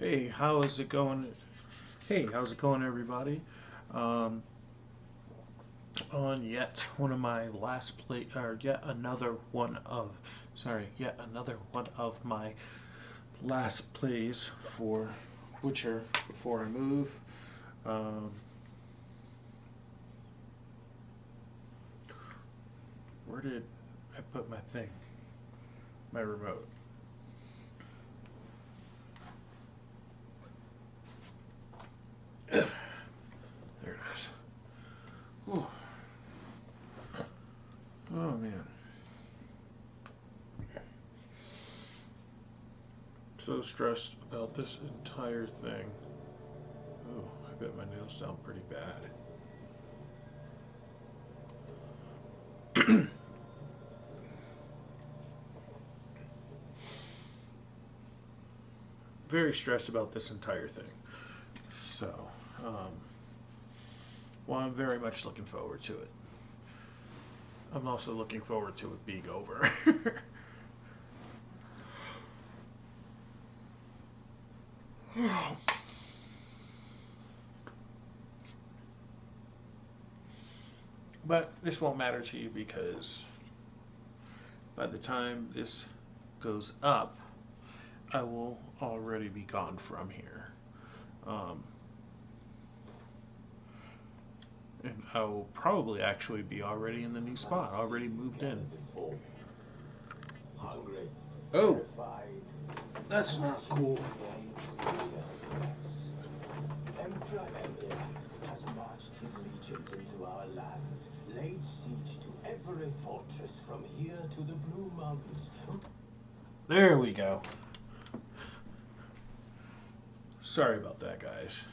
Hey, how's it going? Hey, how's it going, everybody? Um, on yet one of my last play, or yet another one of my last plays for Witcher before I move. Um, where did I put my thing? My remote. There it is. Whew. Oh man. So stressed about this entire thing. Oh, I bet my nails down pretty bad. Very stressed about this entire thing. So, um, well, I'm very much looking forward to it. I'm also looking forward to it being over. But this won't matter to you because by the time this goes up, I will already be gone from here. Um, and I will probably actually be already in the new spot, already moved in. Hungry, Oh, terrified, that's not cool. Emperor Emir has marched his legions into our lands, laid siege to every fortress from here to the Blue Mountains. There we go. Sorry about that, guys.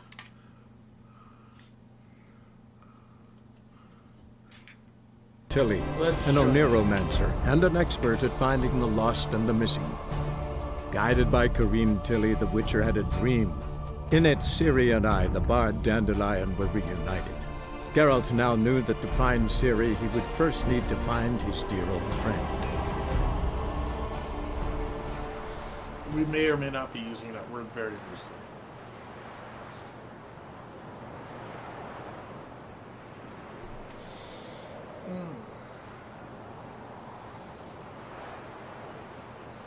Tilly, an Oniromancer and an expert at finding the lost and the missing. Guided by Kareen Tilly, the Witcher had a dream. In it, Ciri and I, the bard Dandelion, were reunited. Geralt now knew that to find Ciri, he would first need to find his dear old friend. We may or may not be using that word very loosely.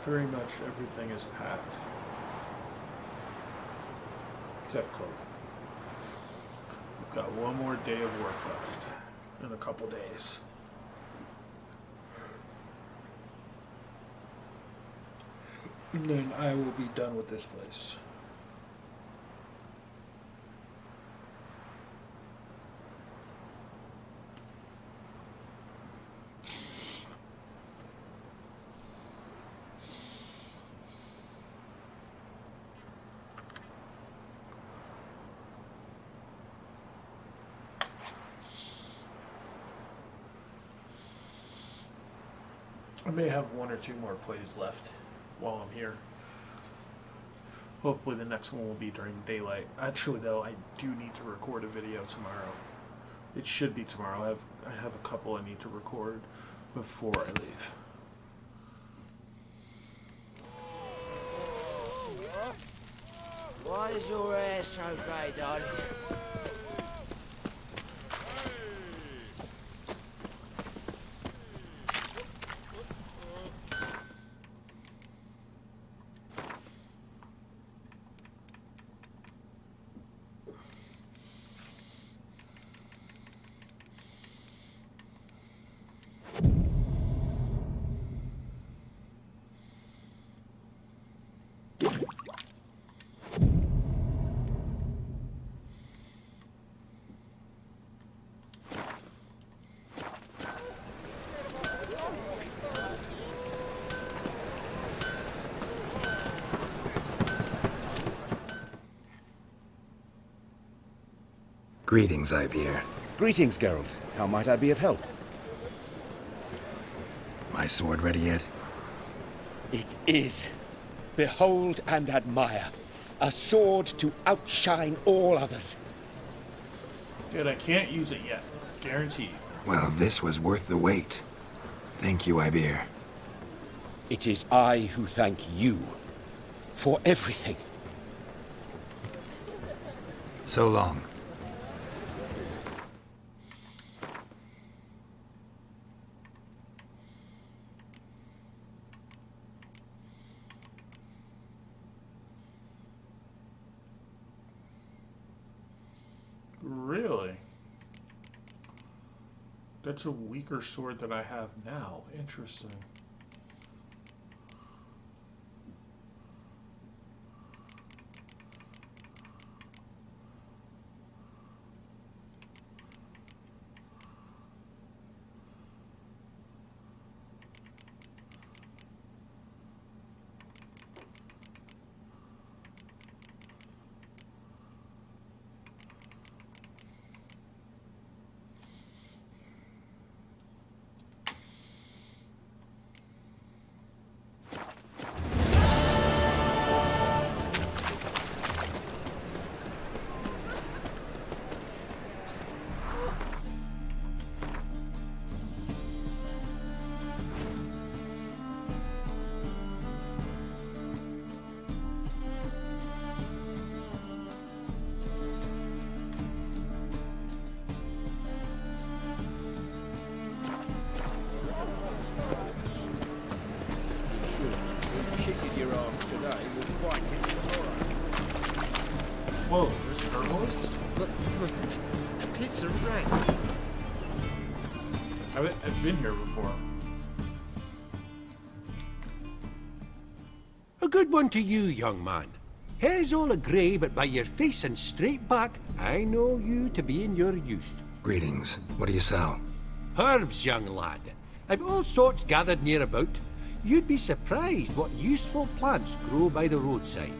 Very much everything is packed. Except clothing. We've got one more day of work left in a couple days. And then I will be done with this place. I may have one or two more plays left while I'm here. Hopefully the next one will be during daylight. Actually though, I do need to record a video tomorrow. It should be tomorrow. I have a couple I need to record before I leave. Why is your hair so grey, darling? Greetings, Ibeer. Greetings, Geralt. How might I be of help? My sword ready yet? It is. Behold and admire. A sword to outshine all others. Good, I can't use it yet. Guaranteed. Well, this was worth the wait. Thank you, Ibeer. It is I who thank you for everything. So long. Really? That's a weaker sword than I have now. Interesting. Kisses your ass today, we'll fight it tomorrow. Whoa, there's a herbalist? Look, the pits are rank. I've been here before. A good one to you, young man. Hair's all a grey, but by your face and straight back, I know you to be in your youth. Greetings. What do you sell? Herbs, young lad. I've all sorts gathered near about. You'd be surprised what useful plants grow by the roadside.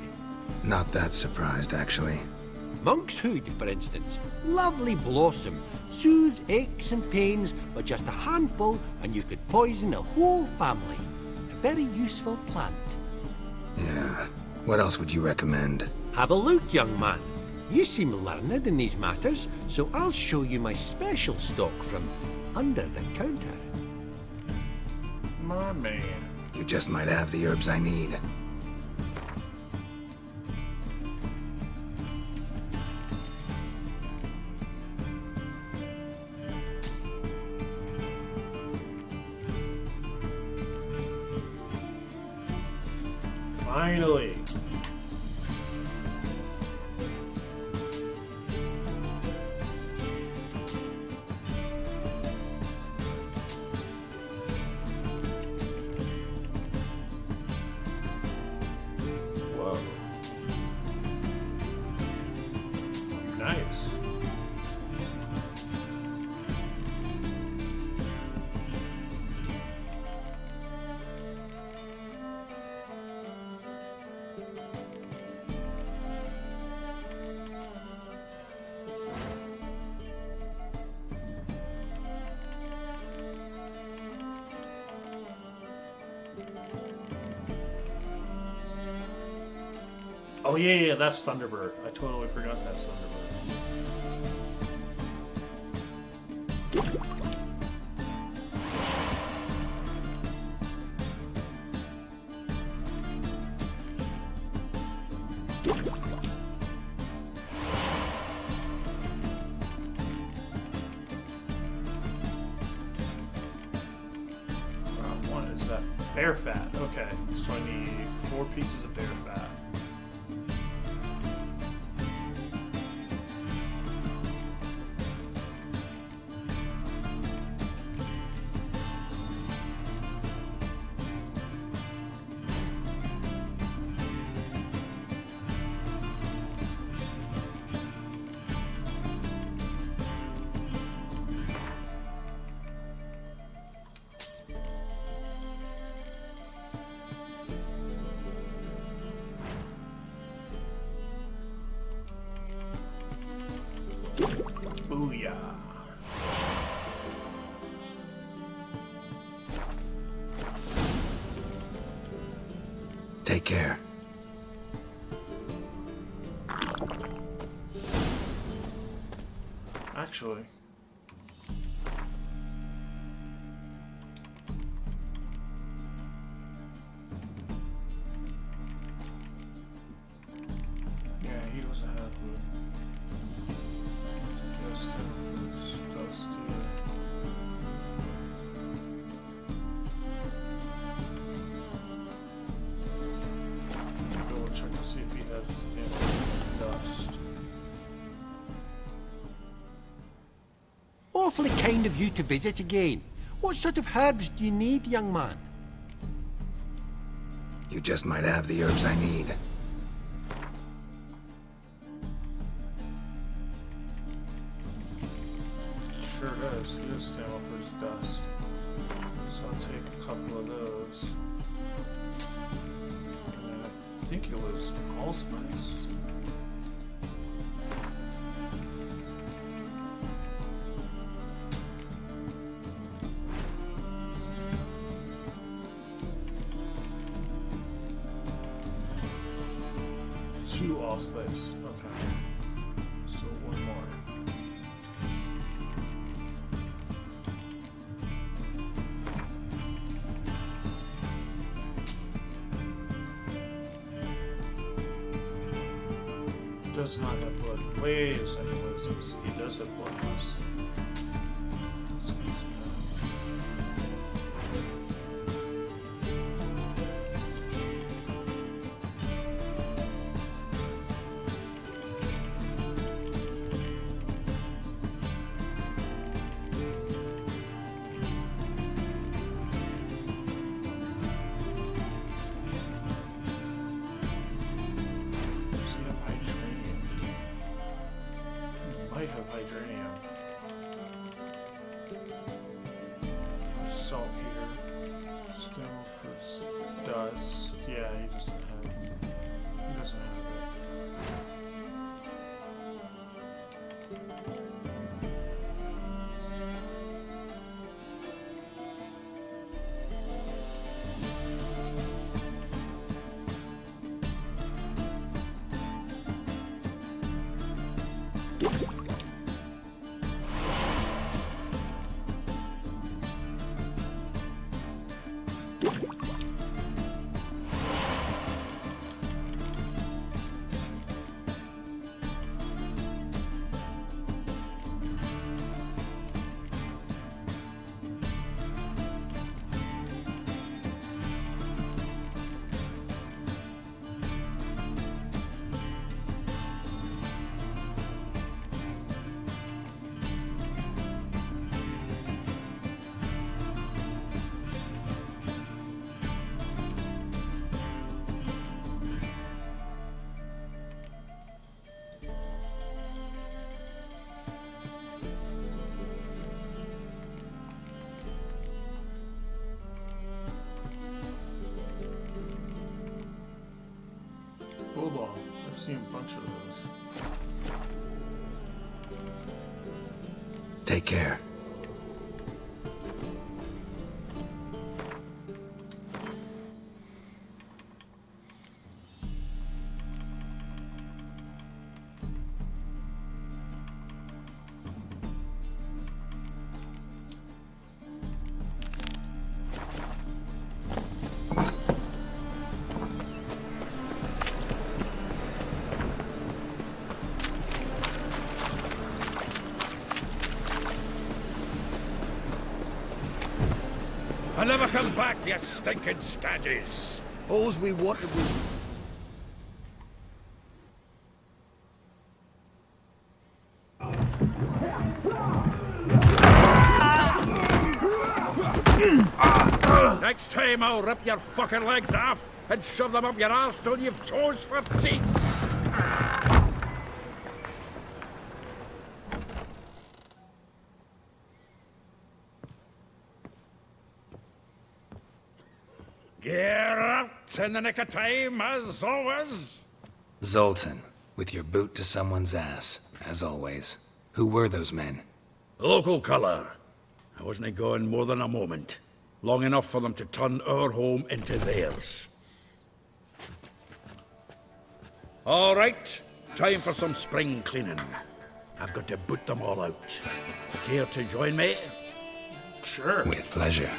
Not that surprised, actually. Monk's hood, for instance. Lovely blossom. Soothes aches and pains, but just a handful and you could poison a whole family. A very useful plant. Yeah. What else would you recommend? Have a look, young man. You seem learned in these matters, so I'll show you my special stock from under the counter. My man. You just might have the herbs I need. Finally. Whoa. Nice. Oh yeah, that's Thunderbird. I totally forgot that's Thunderbird. What is that? Bear fat. Okay, so I need 4 pieces of bear fat. Booyah. Take care. Actually. Yeah, he doesn't have wood. Just dust here. Go check to see if he has dust. Awfully kind of you to visit again. What sort of herbs do you need, young man? You just might have the herbs I need. Sure does. He does stand up for his dust. So I'll take a couple of those. And I think it was allspice. Two allspice. Okay. So one more. Does not have blood. Wait a second, what is this? He does have blood loss. That's good to know. Does he have hydranium? He might have hydranium. Saltpeter. Skill for dust. Yeah, he doesn't have it. He doesn't have it. Bulldog. I've seen a bunch of those. Take care. I'll never come back, you stinking scadges. All's we wanted was... Next time I'll rip your fucking legs off and shove them up your arse till you've toes for teeth. Get out in the nick of time, as always. Zoltan, with your boot to someone's ass, as always. Who were those men? Local colour. I wasn't gone more than a moment. Long enough for them to turn our home into theirs. All right, time for some spring cleaning. I've got to boot them all out. Care to join me? Sure. With pleasure.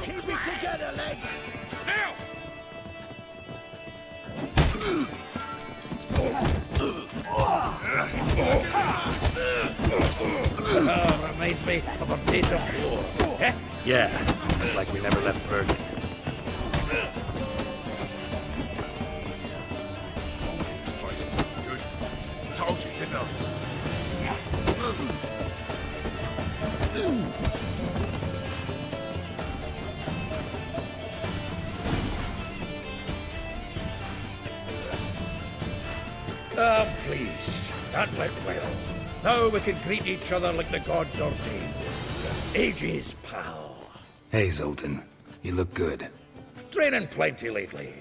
Keep it together, legs! Now! Reminds me of a piece of war. Eh? Yeah, it's like we never left Verdun. This place is good. Told you, didn't I? Ah, please. That went well. Now we can greet each other like the gods ordained. Ages, pal. Hey, Zoltan. You look good. Training plenty lately.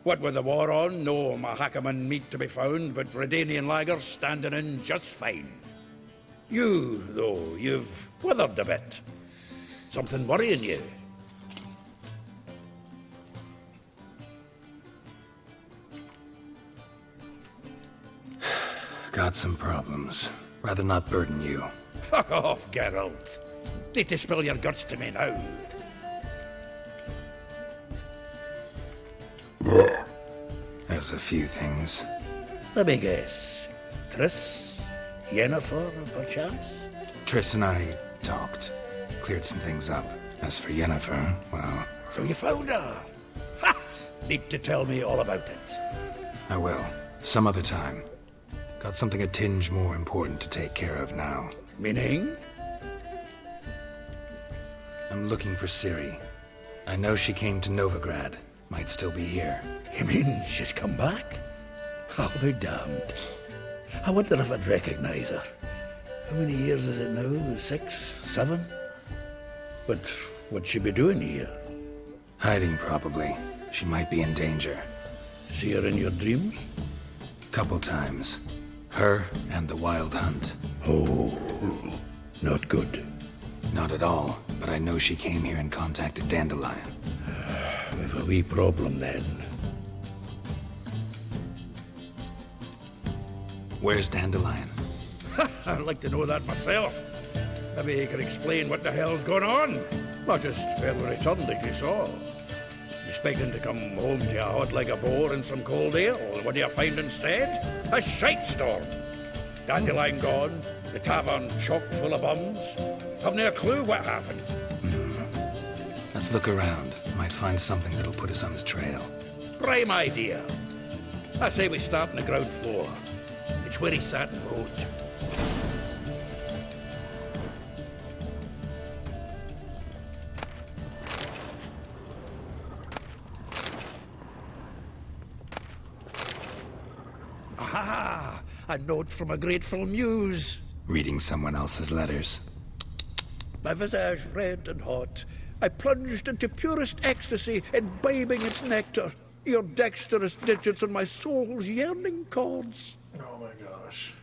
What with the war on, no Mahakaman meat to be found, but Redanian lagers standing in just fine. You, though, you've withered a bit. Something worrying you? Got some problems. Rather not burden you. Fuck off, Geralt. Need to spill your guts to me now. There's a few things. Let me guess. Triss? Yennefer, perchance? Triss and I talked. Cleared some things up. As for Yennefer, well... So you found her? Ha! Need to tell me all about it. I will. Some other time. Got something a tinge more important to take care of now. Meaning? I'm looking for Ciri. I know she came to Novigrad. Might still be here. You mean she's come back? I'll be damned. I wonder if I'd recognize her. How many years is it now? 6? 7? But what'd she be doing here? Hiding, probably. She might be in danger. See her in your dreams? Couple times. Her and the Wild Hunt. Oh, not good. Not at all, but I know she came here and contacted Dandelion. We've a wee problem then. Where's Dandelion? I'd like to know that myself. Maybe he could explain what the hell's going on. Not just fairly returned as you saw. Expecting to come home to a hut like a boar and some cold ale. What do you find instead? A shite storm. Dandelion gone, the tavern chock full of bums. Haven't a clue what happened. Let's look around. Might find something that'll put us on his trail. Prime idea. I say we start on the ground floor. It's where he sat and wrote. Aha! A note from a grateful muse. Reading someone else's letters. My visage red and hot, I plunged into purest ecstasy, imbibing its nectar. Your dexterous digits on my soul's yearning chords. Oh my gosh.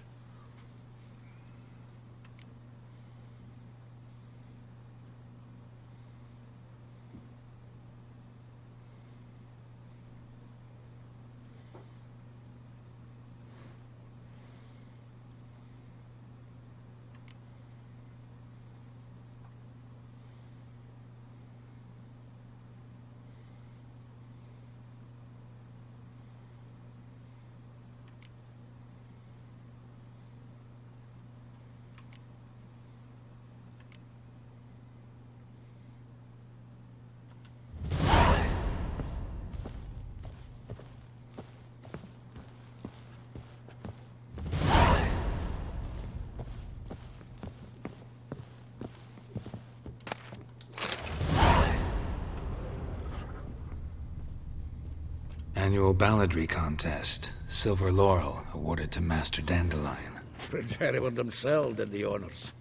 Annual balladry contest. Silver Laurel awarded to Master Dandelion. Prince Hereward himself did the honors.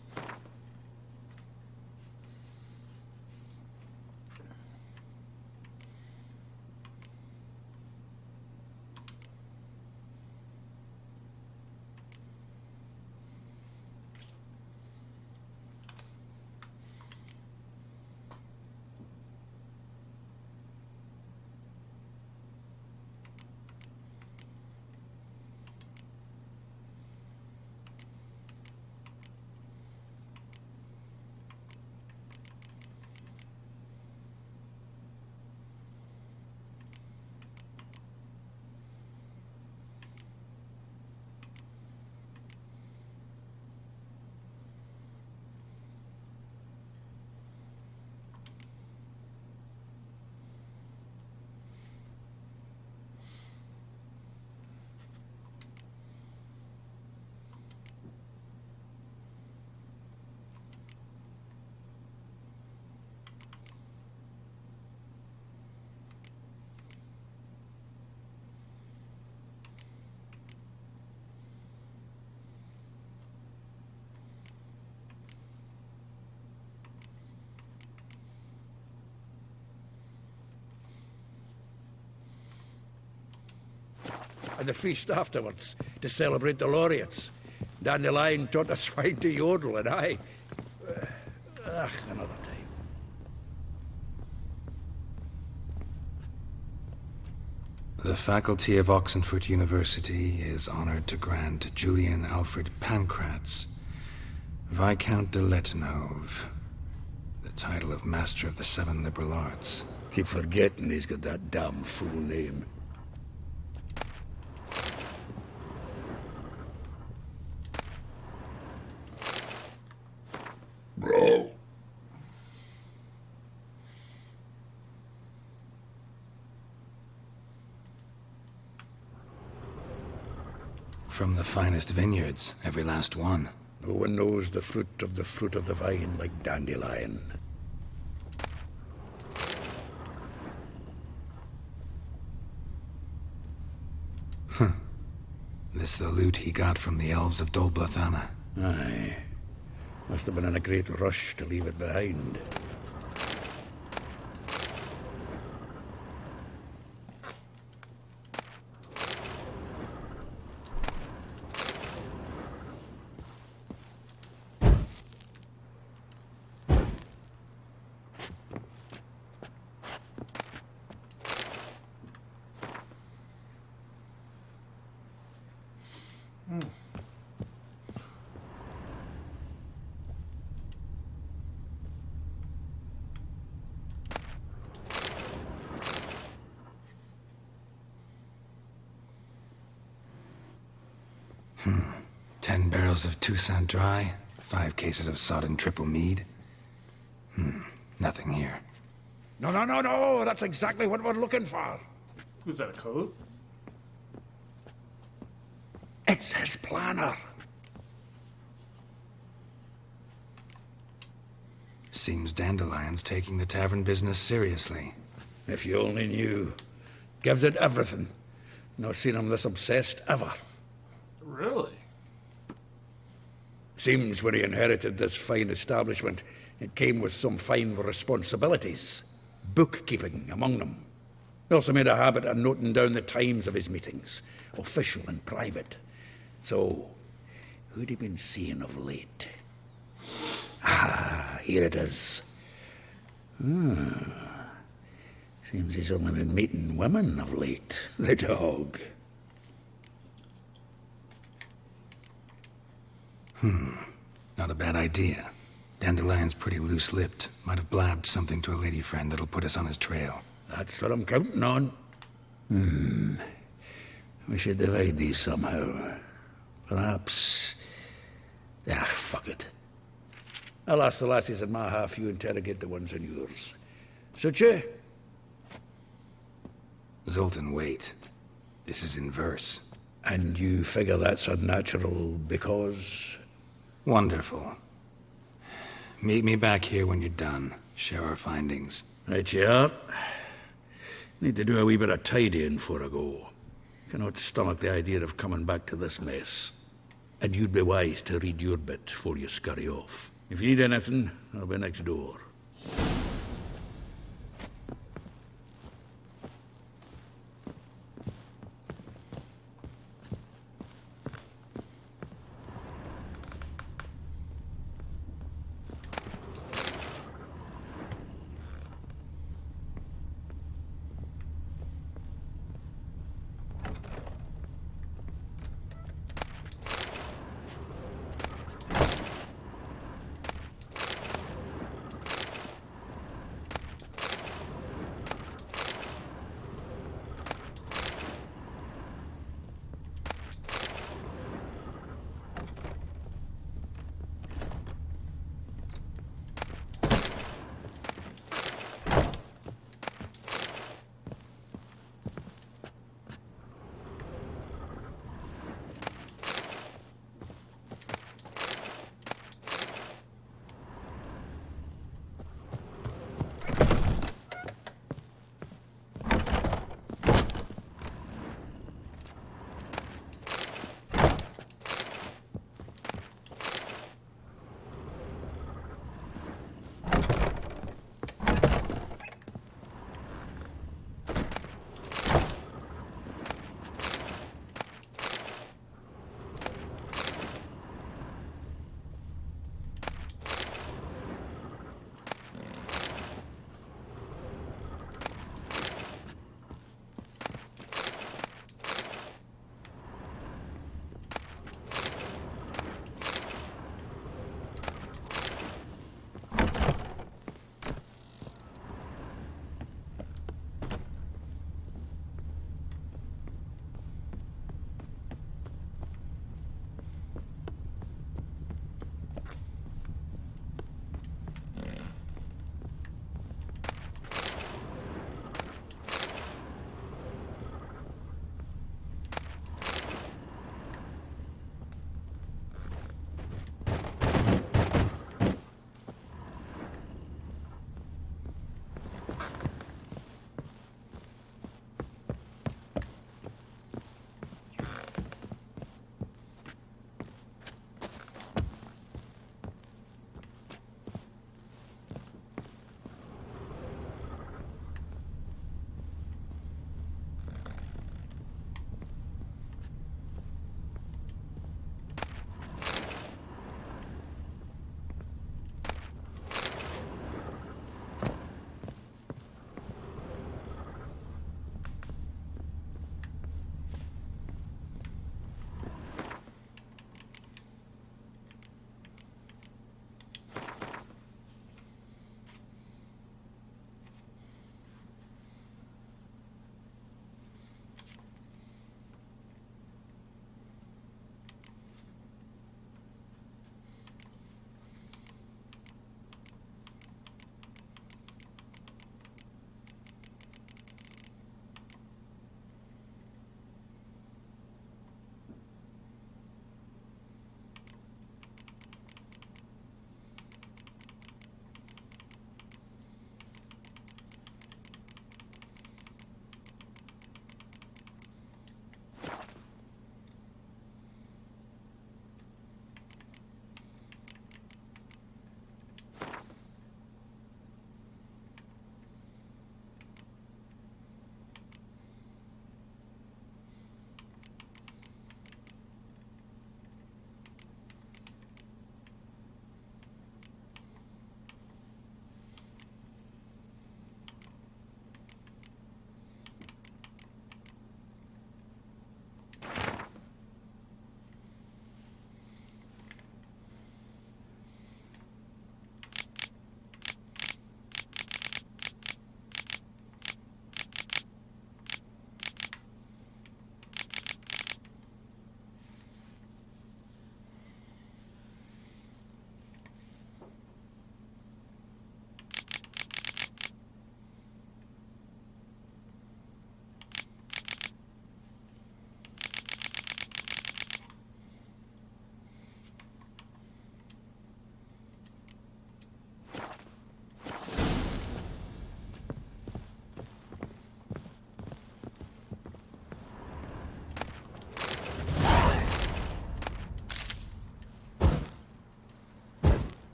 and the feast afterwards to celebrate the laureates. Dandelion taught the swine to yodel, and I... another time. The faculty of Oxenford University is honored to grant Julian Alfred Pancratz, Viscount de Letenhove, the title of Master of the Seven Liberal Arts. Keep forgetting he's got that damn full name. Bro. From the finest vineyards, every last one. No one knows the fruit of the vine like Dandelion. This the loot he got from the elves of Dol Blathanna. Aye. Must have been in a great rush to leave it behind. Hmm. 10 barrels of Toussaint Dry, 5 cases of sodden triple mead. Nothing here. No, that's exactly what we're looking for. Was that a code? It's his planner. Seems Dandelion's taking the tavern business seriously. If you only knew. Gives it everything. Not seen him this obsessed ever. Really? Seems when he inherited this fine establishment, it came with some fine responsibilities. Bookkeeping among them. He also made a habit of noting down the times of his meetings, official and private. So, who'd he been seeing of late? Ah, here it is. Seems he's only been meeting women of late, the dog. Not a bad idea. Dandelion's pretty loose-lipped. Might have blabbed something to a lady friend that'll put us on his trail. That's what I'm counting on. We should divide these somehow. Perhaps... fuck it. I'll ask the lassies in my half, you interrogate the ones in yours. Suit you? Zoltan, wait. This is in verse. And you figure that's unnatural because... Wonderful. Meet me back here when you're done. Share our findings. Right you are. Need to do a wee bit of tidying before I go. Cannot stomach the idea of coming back to this mess. And you'd be wise to read your bit before you scurry off. If you need anything, I'll be next door.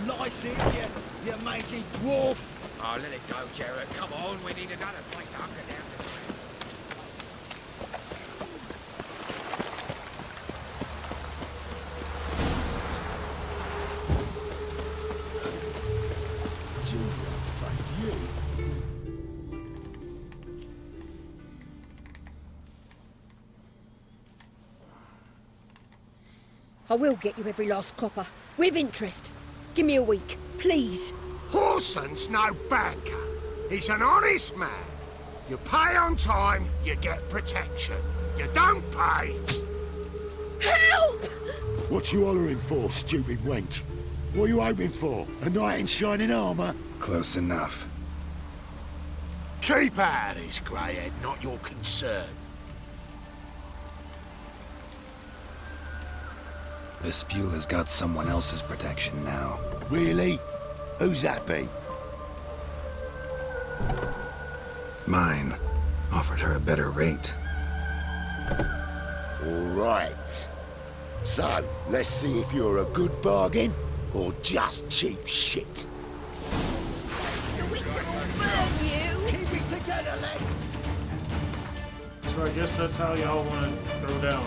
lice here, you mangy dwarf. Oh, let it go, Jarrett. Come on, we need another place to hunker down tonight. I will get you every last copper, with interest. Give me a week, please. Horson's no banker. He's an honest man. You pay on time, you get protection. You don't pay... Help! What you hollering for, stupid wench? What are you hoping for? A knight in shining armour? Close enough. Keep out of this, greyhead, not your concern. Vespula's got someone else's protection now. Really? Who's that be? Mine. Offered her a better rate. All right. So, let's see if you're a good bargain or just cheap shit. The witch will burn you! Keep it together, lad! So I guess that's how y'all want to throw down.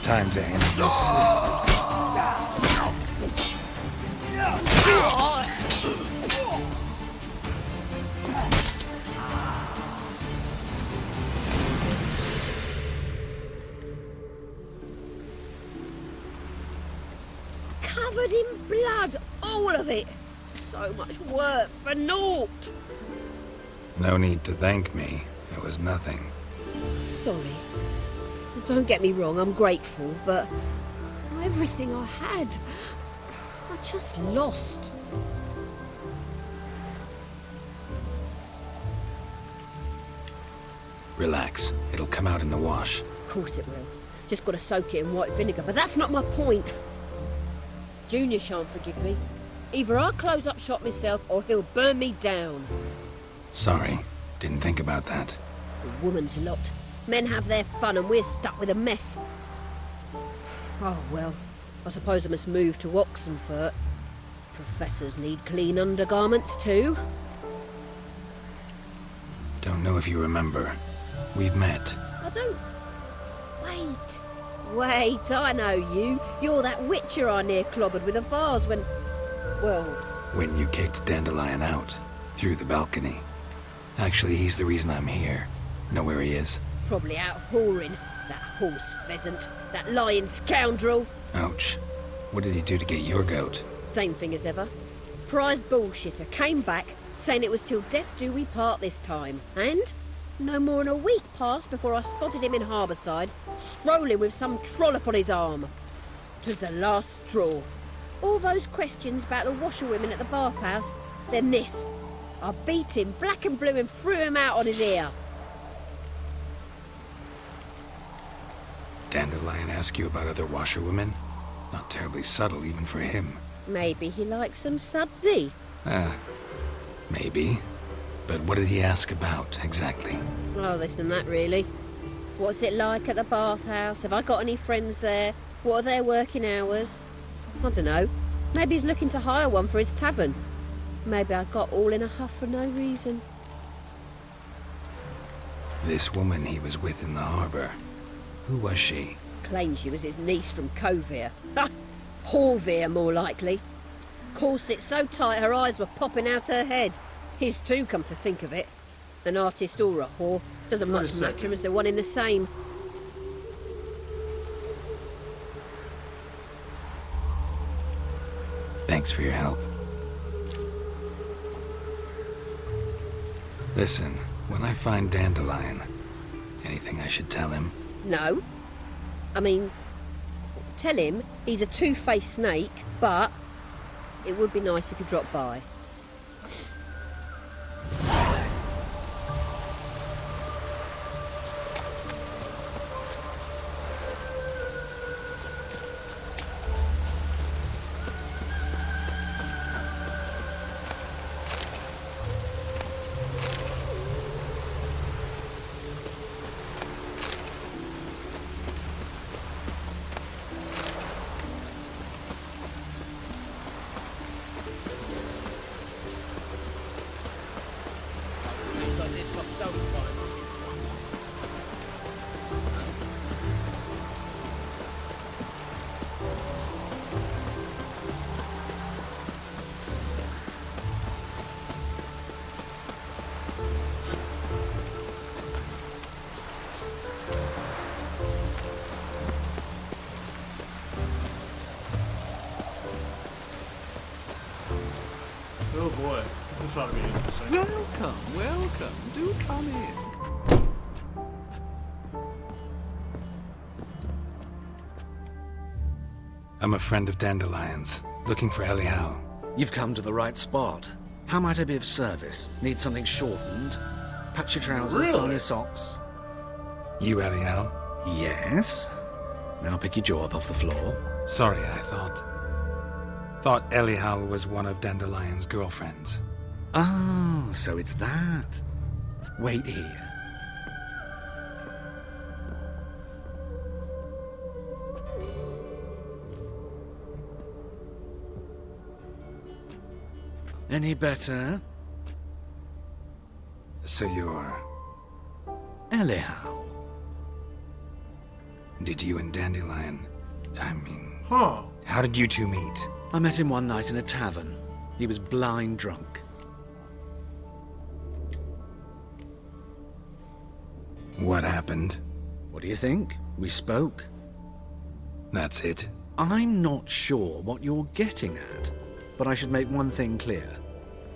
Time to end this. Covered in blood, all of it. So much work for naught. No need to thank me. It was nothing. Sorry. Don't get me wrong, I'm grateful, but everything I had, I just lost. Relax. It'll come out in the wash. Of course it will. Just got to soak it in white vinegar, but that's not my point. Junior shan't forgive me. Either I'll close up shop myself or he'll burn me down. Sorry. Didn't think about that. The woman's lot. Men have their fun and we're stuck with a mess. Oh, well, I suppose I must move to Oxenfurt. Professors need clean undergarments too. Don't know if you remember. We've met. I don't... Wait, I know you. You're that witcher I near clobbered with a vase when... Well... When you kicked Dandelion out. Through the balcony. Actually, he's the reason I'm here. Know where he is? Probably out whoring. That horse pheasant. That lying scoundrel. Ouch. What did he do to get your goat? Same thing as ever. Prize bullshitter came back, saying it was till death do we part this time. And no more than a week passed before I spotted him in Harbourside, strolling with some trollop on his arm. 'Twas the last straw. All those questions about the washerwomen at the bathhouse, then this. I beat him black and blue and threw him out on his ear. Dandelion ask you about other washerwomen? Not terribly subtle even for him. Maybe he likes some sudsy. Maybe. But what did he ask about, exactly? Oh, this and that, really. What's it like at the bathhouse? Have I got any friends there? What are their working hours? I don't know. Maybe he's looking to hire one for his tavern. Maybe I got all in a huff for no reason. This woman he was with in the harbour. Who was she? Claimed she was his niece from Kovir. Ha! Horvir, more likely. Corset so tight her eyes were popping out her head. His too, come to think of it. An artist or a whore. Doesn't much matter as they're one in the same. Thanks for your help. Listen, when I find Dandelion, anything I should tell him? No. I mean, Tell him he's a two-faced snake, but it would be nice if he dropped by. Oh boy, this ought to be interesting. Welcome. Do come in. I'm a friend of Dandelion's, looking for Elial. You've come to the right spot. How might I be of service? Need something shortened? Patch your trousers, darn your socks. You Elial? Yes. Now pick your jaw up off the floor. Sorry, I thought Elial was one of Dandelion's girlfriends. Oh, so it's that. Wait here. Any better? So you're... Elial. Did you and Dandelion... Huh. How did you two meet? I met him one night in a tavern. He was blind drunk. What happened? What do you think? We spoke. That's it? I'm not sure what you're getting at, but I should make one thing clear.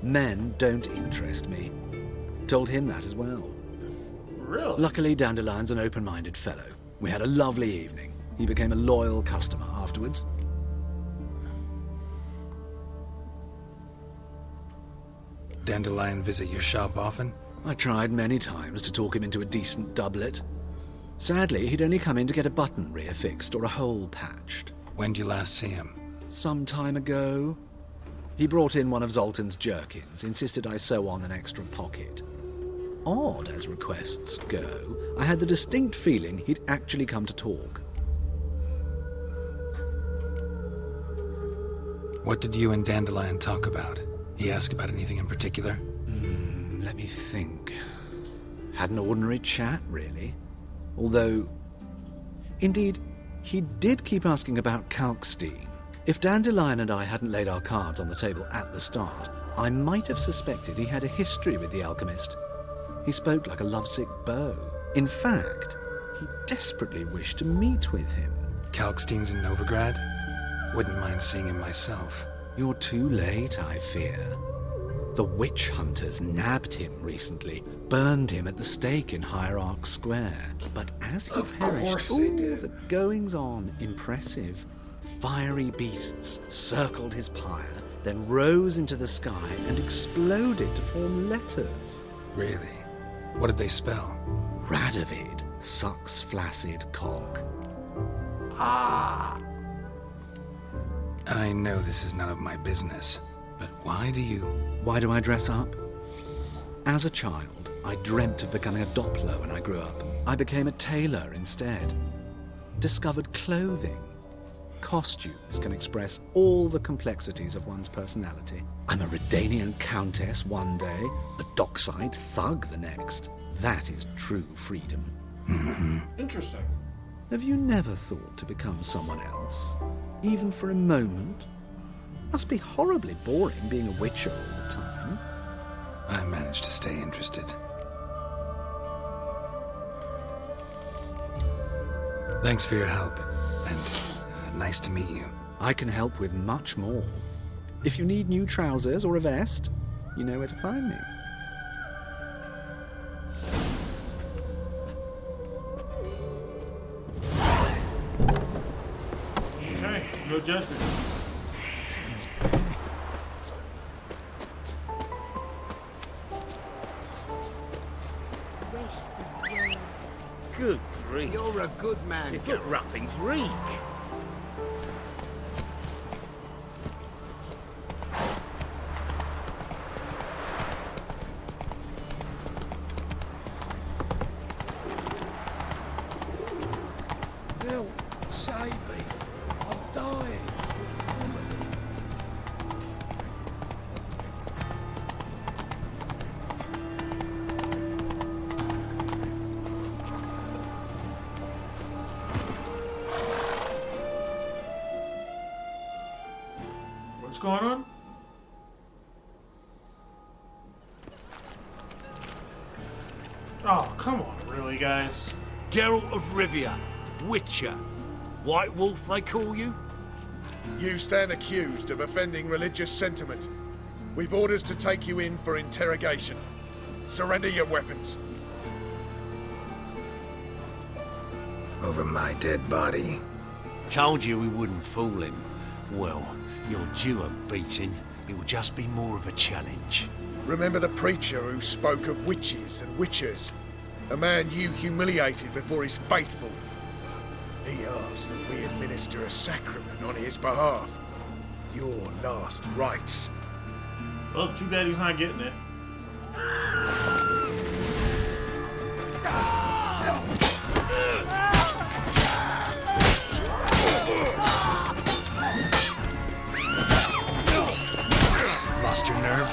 Men don't interest me. Told him that as well. Really? Luckily, Dandelion's an open-minded fellow. We had a lovely evening. He became a loyal customer afterwards. Dandelion visit your shop often? I tried many times to talk him into a decent doublet. Sadly, he'd only come in to get a button reaffixed or a hole patched. When did you last see him? Some time ago. He brought in one of Zoltan's jerkins, insisted I sew on an extra pocket. Odd as requests go, I had the distinct feeling he'd actually come to talk. What did you and Dandelion talk about? He asked about anything in particular? Let me think. Had an ordinary chat, really. Although, indeed, he did keep asking about Kalkstein. If Dandelion and I hadn't laid our cards on the table at the start, I might have suspected he had a history with the alchemist. He spoke like a lovesick beau. In fact, he desperately wished to meet with him. Kalkstein's in Novigrad? Wouldn't mind seeing him myself. You're too late, I fear. The witch hunters nabbed him recently, burned him at the stake in Hierarch Square. But as he perished, the goings-on impressive. Fiery beasts circled his pyre, then rose into the sky and exploded to form letters. Really? What did they spell? Radovid sucks flaccid cock. I know this is none of my business, but why do I dress up? As a child, I dreamt of becoming a Doppler when I grew up. I became a tailor instead. Discovered clothing. Costumes can express all the complexities of one's personality. I'm a Redanian countess one day, a dockside thug the next. That is true freedom. Interesting. Have you never thought to become someone else? Even for a moment? Must be horribly boring being a witcher all the time. I managed to stay interested. Thanks for your help, and nice to meet you. I can help with much more. If you need new trousers or a vest, you know where to find me. No judgment. Good grief. You're a good man. You thought rats reek. Bill, save me. I'm dying. What's going on? Oh, come on, really, guys? Geralt of Rivia, Witcher. White Wolf, they call you? You stand accused of offending religious sentiment. We've orders to take you in for interrogation. Surrender your weapons. Over my dead body. Told you we wouldn't fool him. Well, you're due a beating. It will just be more of a challenge. Remember the preacher who spoke of witches and witchers? A man you humiliated before his faithful. He asked that we administer a sacrament on his behalf. Your last rites. Well, too bad he's not getting it. Lost your nerve?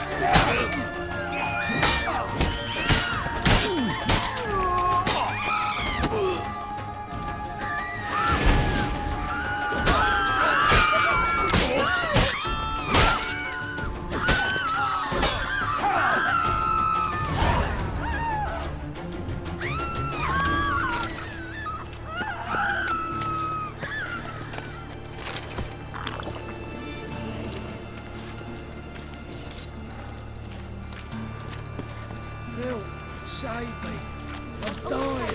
Bill, save me. I'm dying.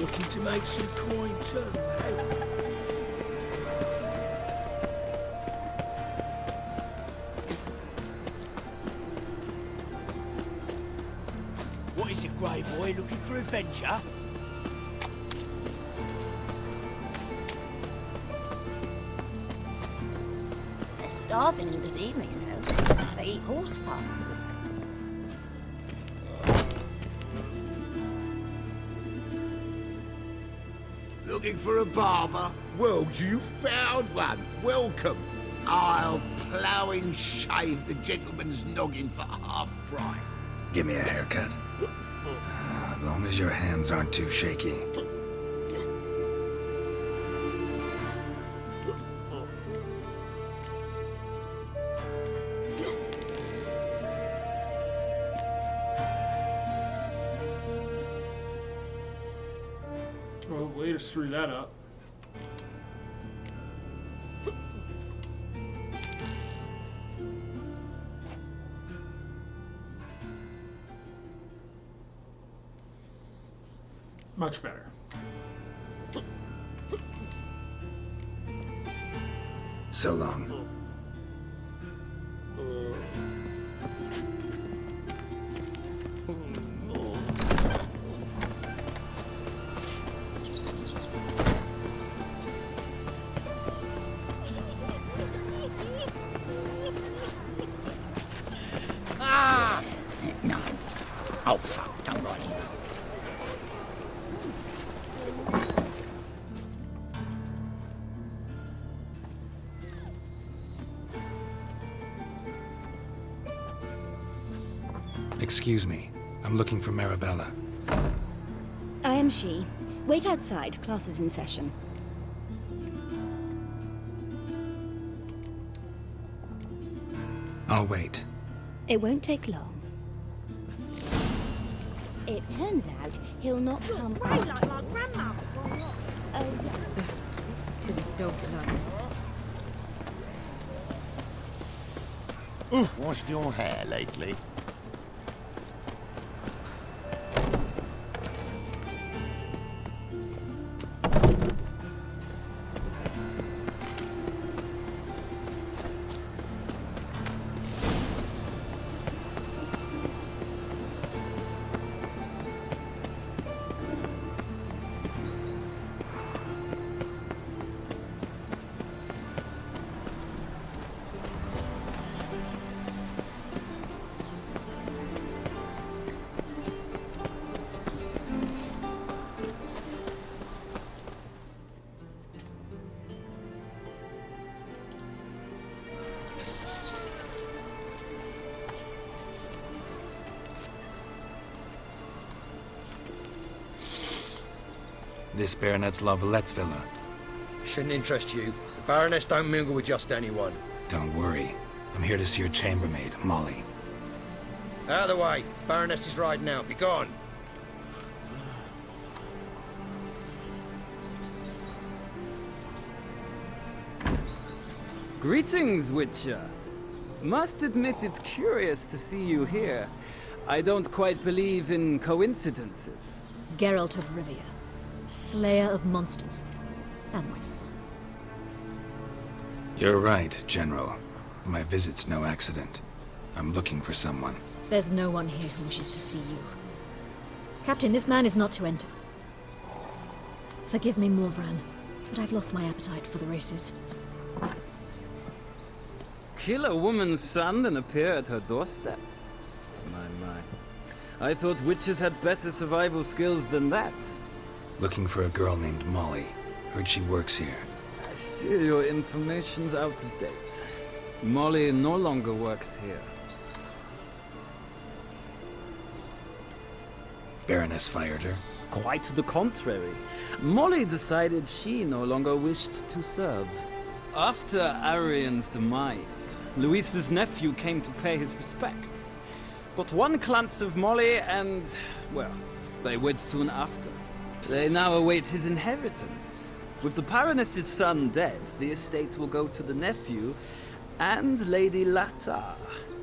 Looking to make some coin too, hey? What is it, Grey Boy? Looking for adventure? They're starving in this evening, you know. They eat horse parts. Looking for a barber? Well, you found one. Welcome. I'll plough and shave the gentleman's noggin for half price. Give me a haircut. As long as your hands aren't too shaky. Well, way to screw that up. Much better. So long. No. Oh, fuck. Don't write it. Excuse me. I'm looking for Marabella. I am she. Wait outside. Class is in session. I'll wait. It won't take long. It turns out he'll not come Grey after. like my grandmother. Oh, yeah. Tis a dog's life. Washed your hair lately? This Baronet's Lavallette's villa. Shouldn't interest you. The Baroness don't mingle with just anyone. Don't worry. I'm here to see your chambermaid, Molly. Out of the way. Baroness is riding out. Be gone. Greetings, Witcher. Must admit it's curious to see you here. I don't quite believe in coincidences. Geralt of Rivia, slayer of monsters, and my son. You're right, General. My visit's no accident. I'm looking for someone. There's no one here who wishes to see you. Captain, this man is not to enter. Forgive me, Morvran, but I've lost my appetite for the races. Kill a woman's son and appear at her doorstep? My. I thought witches had better survival skills than that. Looking for a girl named Molly. Heard she works here. I fear your information's out of date. Molly no longer works here. Baroness fired her? Quite the contrary. Molly decided she no longer wished to serve. After Arian's demise, Luis's nephew came to pay his respects. Got one glance of Molly and, well, they wed soon after. They now await his inheritance. With the Baroness's son dead, the estate will go to the nephew and Lady Lata,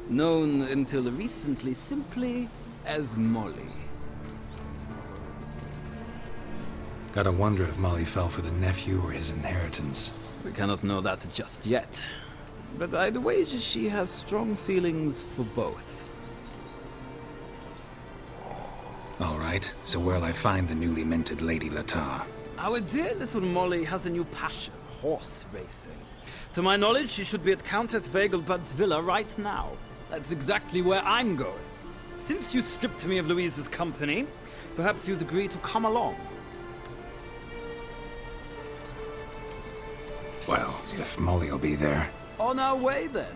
known until recently simply as Molly. Gotta wonder if Molly fell for the nephew or his inheritance. We cannot know that just yet, but I'd wager she has strong feelings for both. All right, so where'll I find the newly minted Lady Lata? Our dear little Molly has a new passion, horse racing. To my knowledge, she should be at Countess Vegelbud's villa right now. That's exactly where I'm going. Since you stripped me of Louise's company, perhaps you'd agree to come along. Well, if Molly will be there. On our way, then.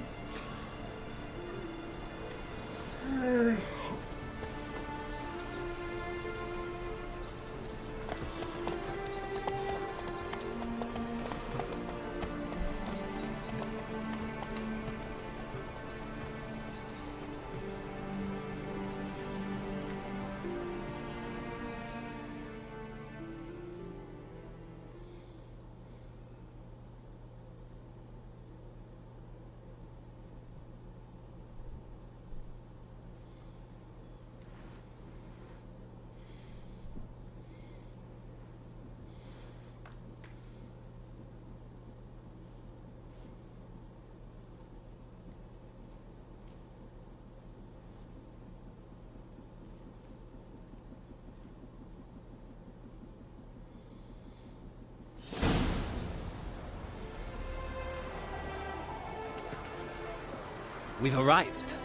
We've arrived.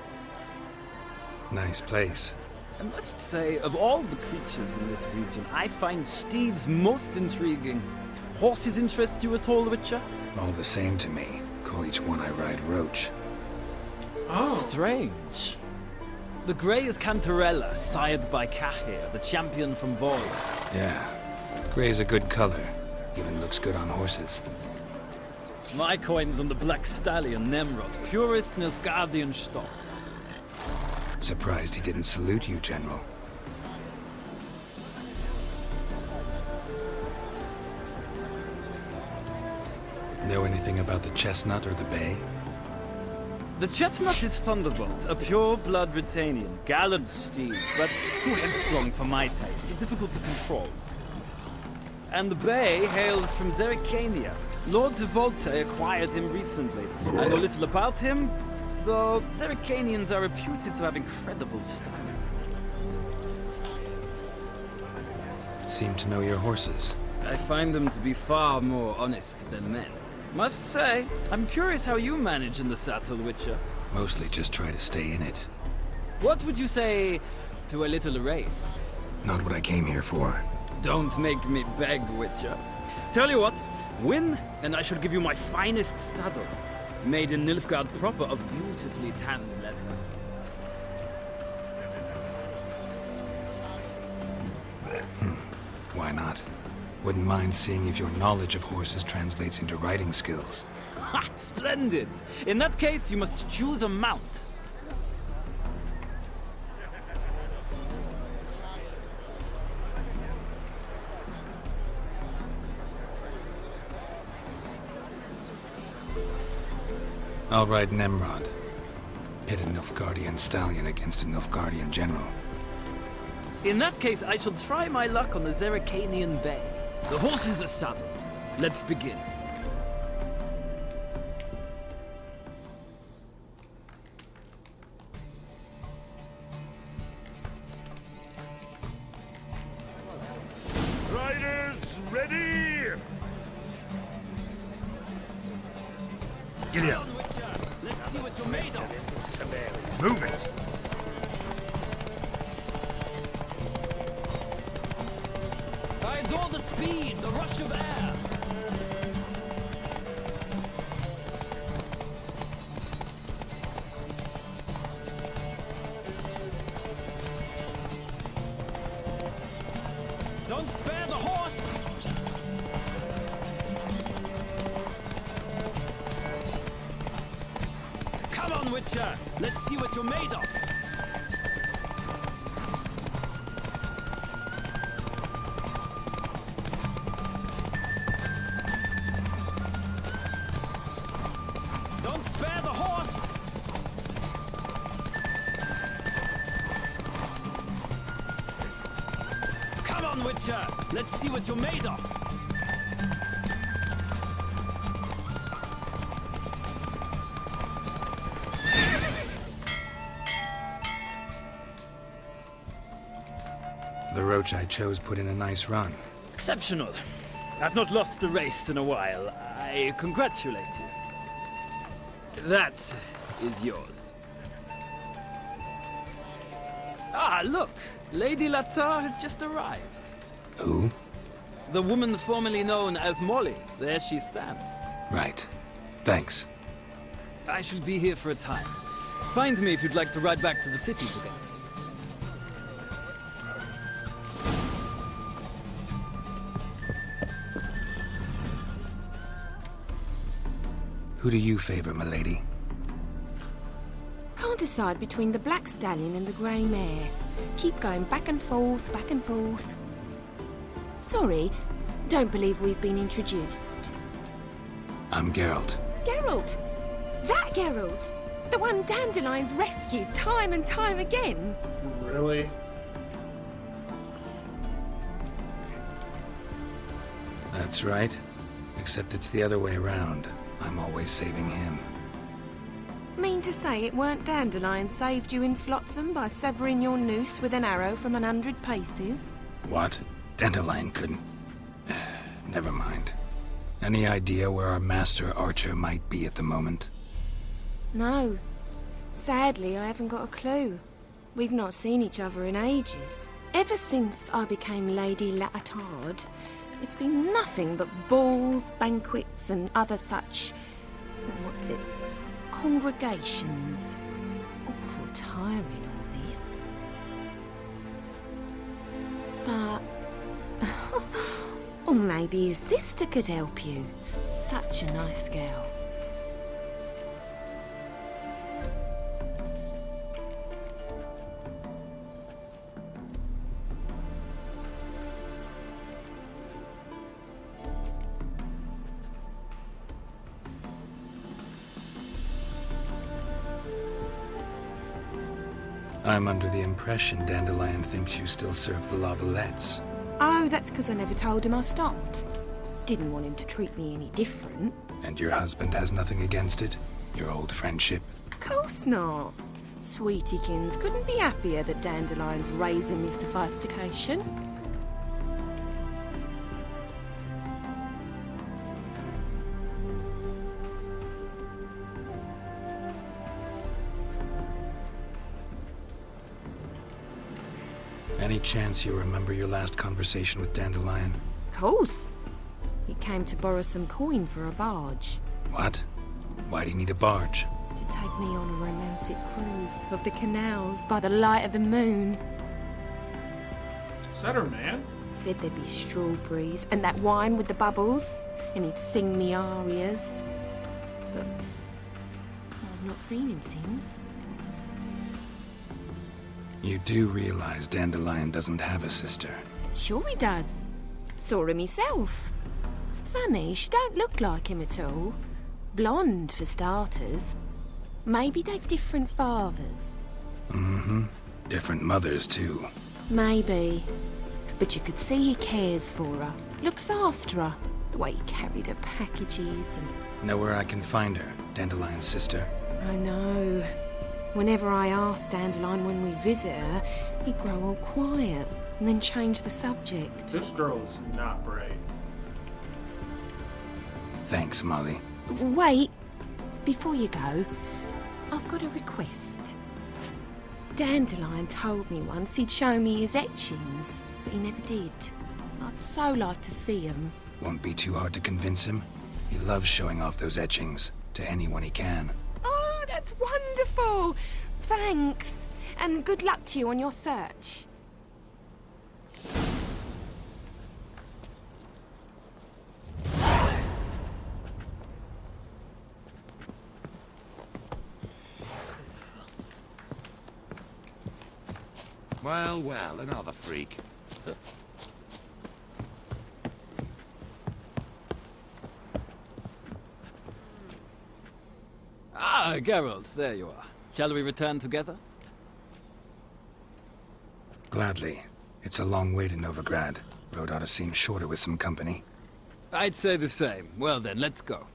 Nice place. I must say, of all the creatures in this region, I find steeds most intriguing. Horses interest you at all, Witcher? All the same to me. Call each one I ride Roach. Oh. Strange. The grey is Cantarella, sired by Cahir, the champion from Vol. Yeah. Grey's a good color. Even looks good on horses. My coin's on the Black Stallion, Nemrod, purest Nilfgaardian stock. Surprised he didn't salute you, General. Know anything about the Chestnut or the Bay? The Chestnut is Thunderbolt, a pure-blood Britannian, gallant steed, but too headstrong for my taste, difficult to control. And the Bay hails from Zerrikania. Lord de Volte acquired him recently. I know little about him, though Zerrikanians are reputed to have incredible stamina. Seem to know your horses. I find them to be far more honest than men. Must say, I'm curious how you manage in the saddle, Witcher. Mostly just try to stay in it. What would you say to a little race? Not what I came here for. Don't make me beg, Witcher. Tell you what, win, and I shall give you my finest saddle, made in Nilfgaard proper of beautifully tanned leather. Why not? Wouldn't mind seeing if your knowledge of horses translates into riding skills. Ha! Splendid! In that case, you must choose a mount. I'll ride Nemrod. Pit a Nilfgaardian stallion against a Nilfgaardian general. In that case, I shall try my luck on the Zerrikanian Bay. The horses are saddled. Let's begin. Riders, ready! Get in. Let's see what you're made of. Move it. I adore the speed, the rush of air. Don't spare the horse. Come on, Witcher. Let's see what you're made of. Don't spare the horse! Come on, Witcher! Let's see what you're made of! The roach I chose put in a nice run. Exceptional. I've not lost a race in a while. I congratulate you. That is yours. Ah, look! Lady Latar has just arrived. Who? The woman formerly known as Molly. There she stands. Right. Thanks. I shall be here for a time. Find me if you'd like to ride back to the city together. Who do you favor, milady? Can't decide between the black stallion and the grey mare. Keep going back and forth, back and forth. Sorry, don't believe we've been introduced. I'm Geralt. Geralt! That Geralt! The one Dandelion's rescued time and time again! Really? That's right. Except it's the other way around. I'm always saving him. Mean to say it weren't Dandelion saved you in Flotsam by severing your noose with an arrow from 100 paces? What? Dandelion couldn't... Never mind. Any idea where our master archer might be at the moment? No. Sadly, I haven't got a clue. We've not seen each other in ages. Ever since I became Lady Latard, it's been nothing but balls, banquets, and other such... congregations. Awful tiring, all this. But... or maybe his sister could help you. Such a nice girl. I'm under the impression Dandelion thinks you still serve the Lavalettes. Oh, that's because I never told him I stopped. Didn't want him to treat me any different. And your husband has nothing against it? Your old friendship? Of course not. Sweetiekins couldn't be happier that Dandelion's raising me sophistication. Any chance you remember your last conversation with Dandelion? Of course. He came to borrow some coin for a barge. What? Why do you need a barge? To take me on a romantic cruise of the canals by the light of the moon. Is that her man? Said there'd be strawberries and that wine with the bubbles, and he'd sing me arias. But I've not seen him since. You do realize Dandelion doesn't have a sister? Sure he does. Saw him myself. Funny, she don't look like him at all. Blonde, for starters. Maybe they've different fathers. Mm-hmm. Different mothers, too. Maybe. But you could see he cares for her. Looks after her. The way he carried her packages and... Know where I can find her, Dandelion's sister? I know. Whenever I asked Dandelion when we visit her, he'd grow all quiet and then change the subject. This girl's not bright. Thanks, Molly. Wait. Before you go, I've got a request. Dandelion told me once he'd show me his etchings, but he never did. I'd so like to see them. Won't be too hard to convince him. He loves showing off those etchings to anyone he can. Oh, that's wonderful! Thanks, and good luck to you on your search. Well, well, another freak. Ah, Geralt, there you are. Shall we return together? Gladly. It's a long way to Novigrad. Road ought to seem shorter with some company. I'd say the same. Well then, let's go.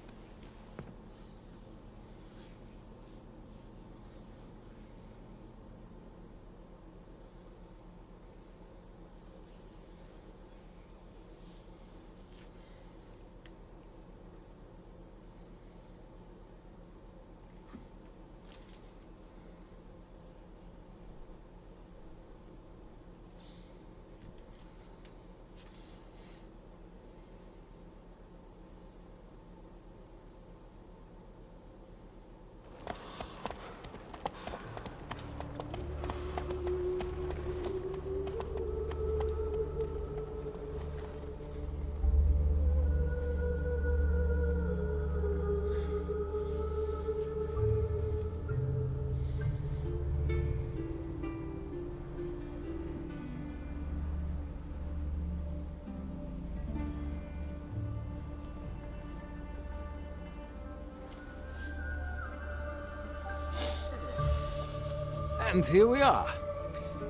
And here we are.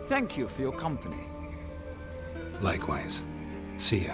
Thank you for your company. Likewise. See ya.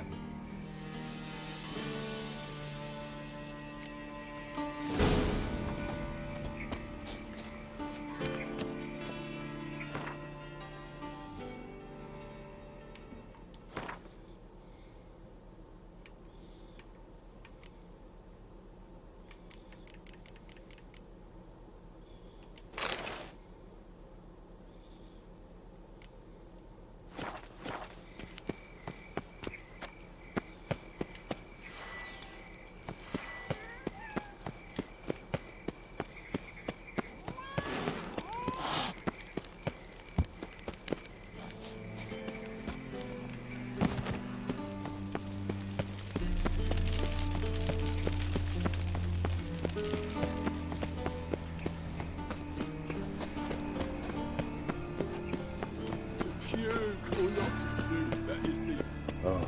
Oh,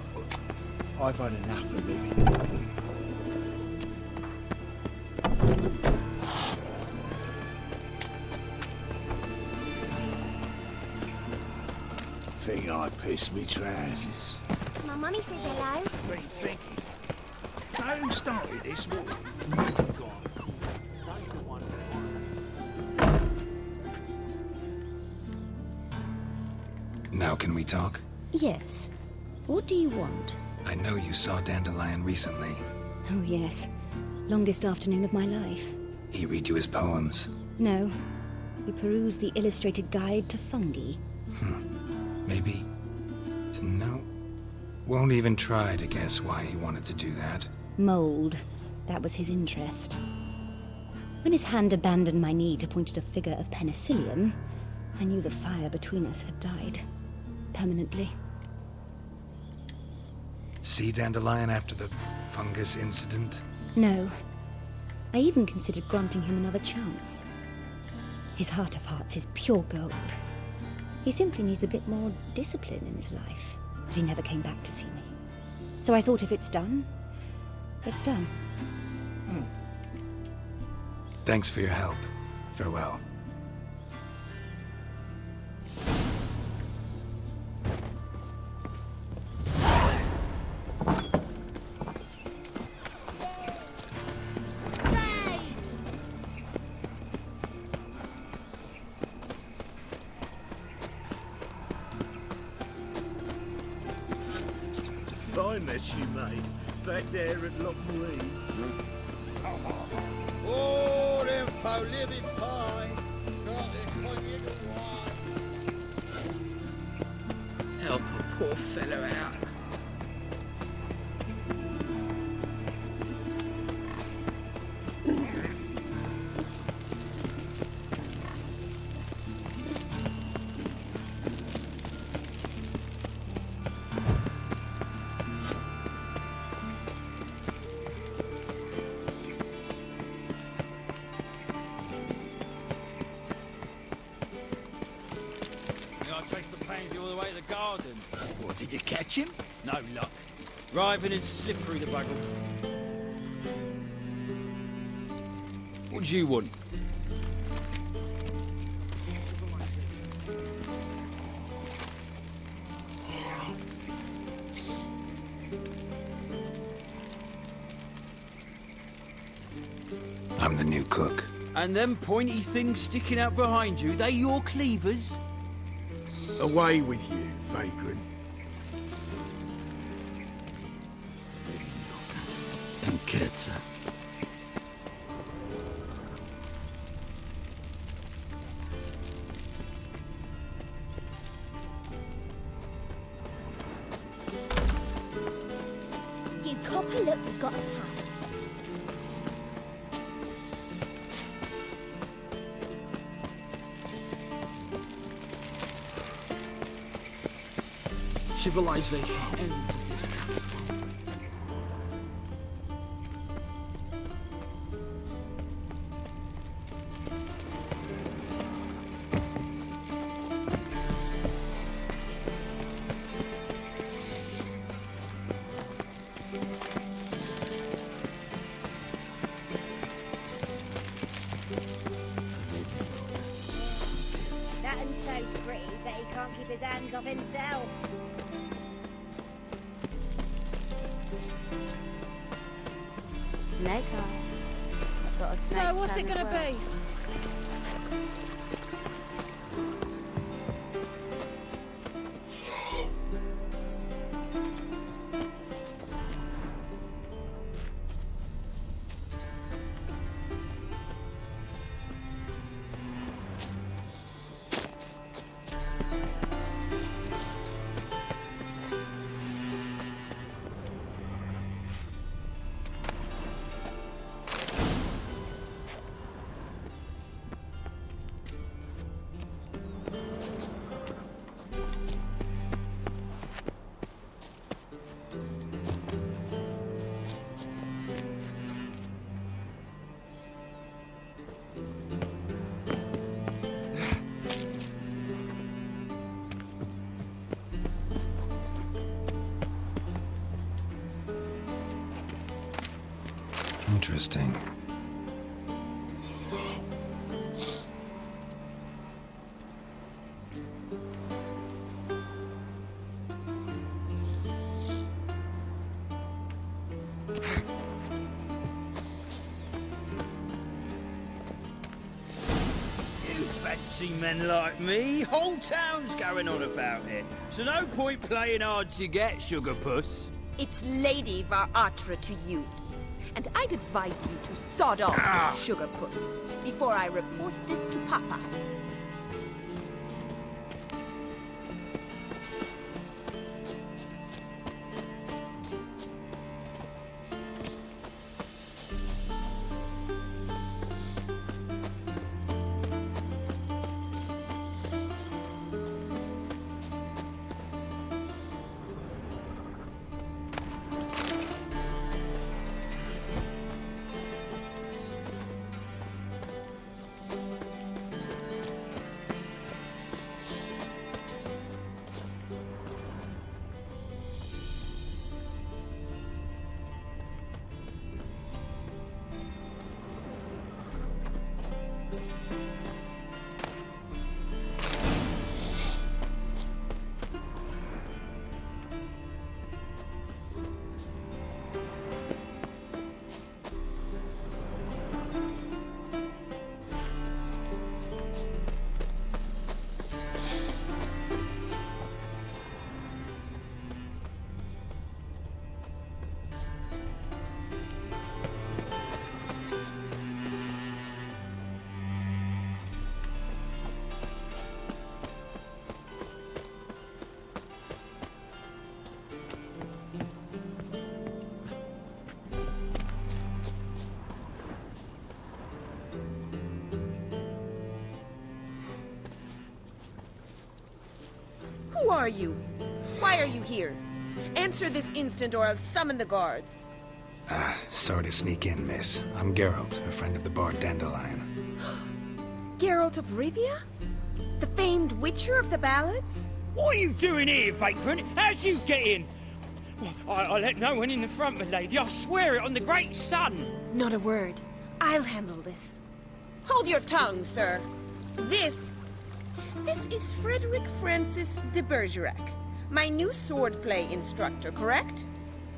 I've had enough of living. Think I pissed me trousers. My mummy says hello. What are you thinking? Who started this war? You've gone. Now can we talk? Yes. What do you want? I know you saw Dandelion recently. Oh, yes. Longest afternoon of my life. He read you his poems. No. We perused the illustrated guide to fungi. Maybe... No. Won't even try to guess why he wanted to do that. Mold. That was his interest. When his hand abandoned my knee to point at a figure of penicillium, I knew the fire between us had died. Permanently. see Dandelion after the fungus incident? No. I even considered granting him another chance. His heart of hearts is pure gold. He simply needs a bit more discipline in his life. But he never came back to see me. So I thought if it's done, it's done. Thanks for your help. Farewell. Fine that you made back there at Lockwood. Oh, them folk living fine. Got their cognac and wine. Help a poor fellow out. All the way to the garden. What, did you catch him? No luck. Writhing and slippery, the bugger. What do you want? I'm the new cook. And them pointy things sticking out behind you, they your cleavers? Away with you, vagrant. And kids. You copper, look, we've got a pie. Civilization ends at this point. That one's so pretty that he can't keep his hands off himself. Snake eye. I've got a snake So what's it stand as gonna well. be? Interesting. You fancy men like me? Whole town's going on about it. So no point playing hard to get, sugar puss. It's Lady Varatra to you. And I'd advise you to sod off, sugar puss, before I report this to Papa. Who are you? Why are you here? Answer this instant or I'll summon the guards. Sorry to sneak in, miss. I'm Geralt, a friend of the bard Dandelion. Geralt of Rivia? The famed witcher of the ballads? What are you doing here, vagrant? How'd you get in? I let no one in the front, my lady. I swear it on the great sun. Not a word. I'll handle this. Hold your tongue, sir. This is Frederick Francis de Bergerac, my new swordplay instructor, correct?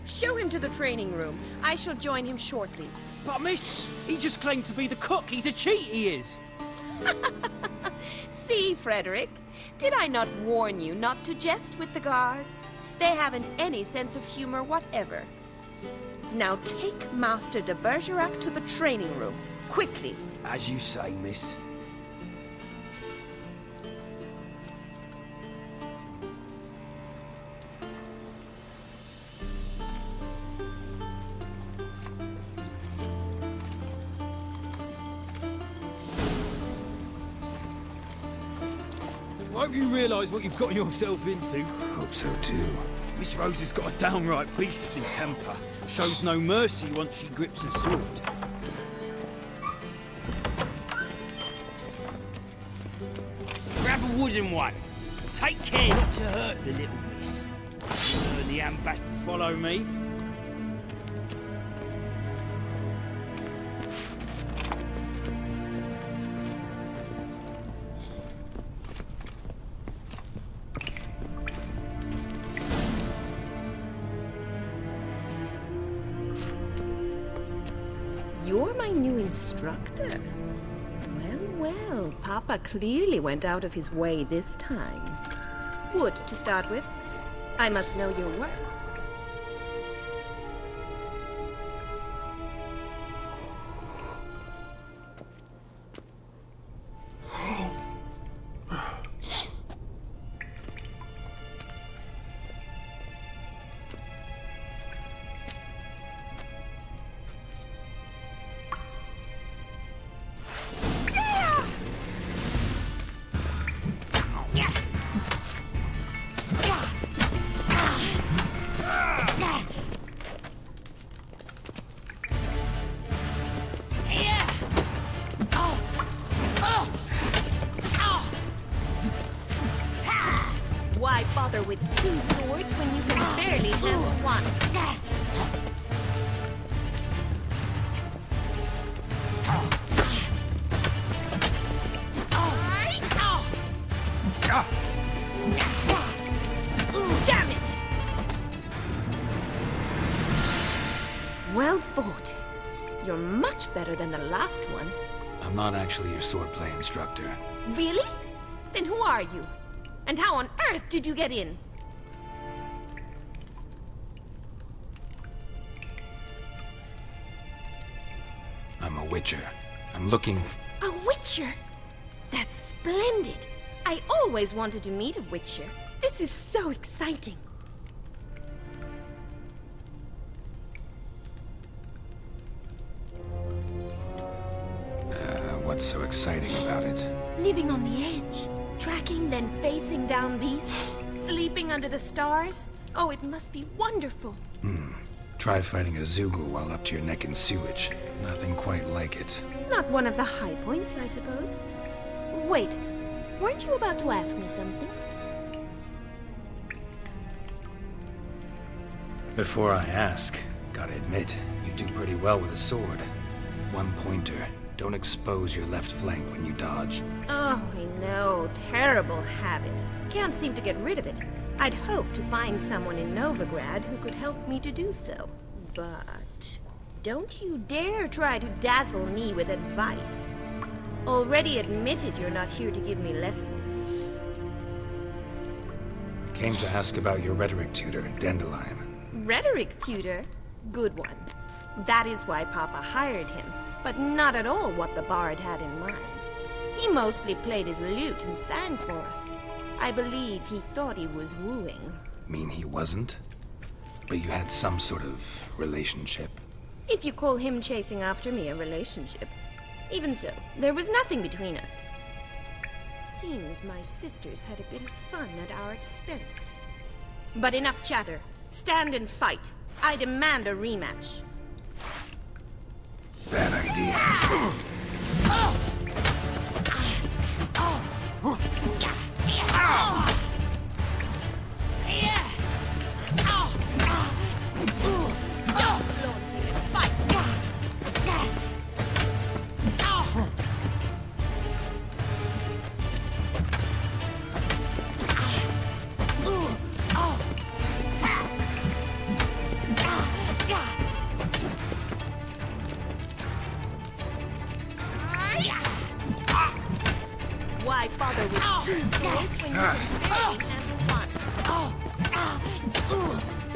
Show him to the training room. I shall join him shortly. But miss, he just claimed to be the cook. He's a cheat, he is. See, Frederick, did I not warn you not to jest with the guards? They haven't any sense of humor whatever. Now take Master de Bergerac to the training room, quickly. As you say, miss. Hope you realise what you've got yourself into. Hope so too. Miss Rose has got a downright beastly temper. Shows no mercy once she grips a sword. Grab a wooden one. Take care not to hurt the little miss. Learn the ambash. Follow me. You're my new instructor. Well, Papa clearly went out of his way this time. Wood, to start with. I must know your work. Why bother with two swords when you can barely handle one? Damn it! Well fought. You're much better than the last one. I'm not actually your swordplay instructor. Really? Then who are you? And how on earth did you get in? I'm a witcher. I'm looking... A witcher? That's splendid. I always wanted to meet a witcher. This is so exciting. What's so exciting about it? Living on the edge. Tracking, then facing down beasts. Sleeping under the stars. Oh, it must be wonderful. Try fighting a Zoogle while up to your neck in sewage. Nothing quite like it. Not one of the high points, I suppose. Wait, weren't you about to ask me something? Before I ask, gotta admit, you do pretty well with a sword. One pointer. Don't expose your left flank when you dodge. Oh, I know. Terrible habit. Can't seem to get rid of it. I'd hoped to find someone in Novigrad who could help me to do so. But don't you dare try to dazzle me with advice. Already admitted you're not here to give me lessons. Came to ask about your rhetoric tutor, Dandelion. Rhetoric tutor? Good one. That is why Papa hired him. But not at all what the bard had in mind. He mostly played his lute and sang for us. I believe he thought he was wooing. Mean he wasn't? But you had some sort of relationship? If you call him chasing after me a relationship. Even so, there was nothing between us. seems my sisters had a bit of fun at our expense. But enough chatter. Stand and fight. I demand a rematch. Bad idea. Stop, Lordy, and fight! Why bother with two swords when you can barely handle one? Stop, Lord! Fight!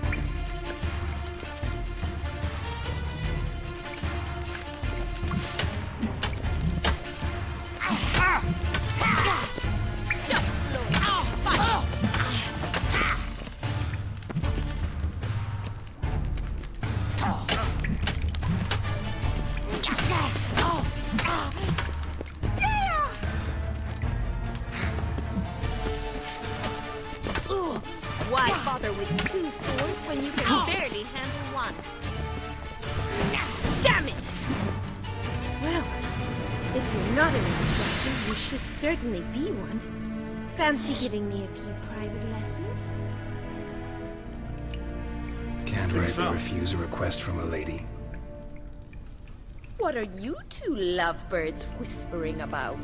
Why bother with two swords when you can barely handle one? Damn it! Well, if you're not an instructor, you should certainly be one. Fancy giving me a few private lessons? Can't rightly refuse a request from a lady. What are you two lovebirds whispering about?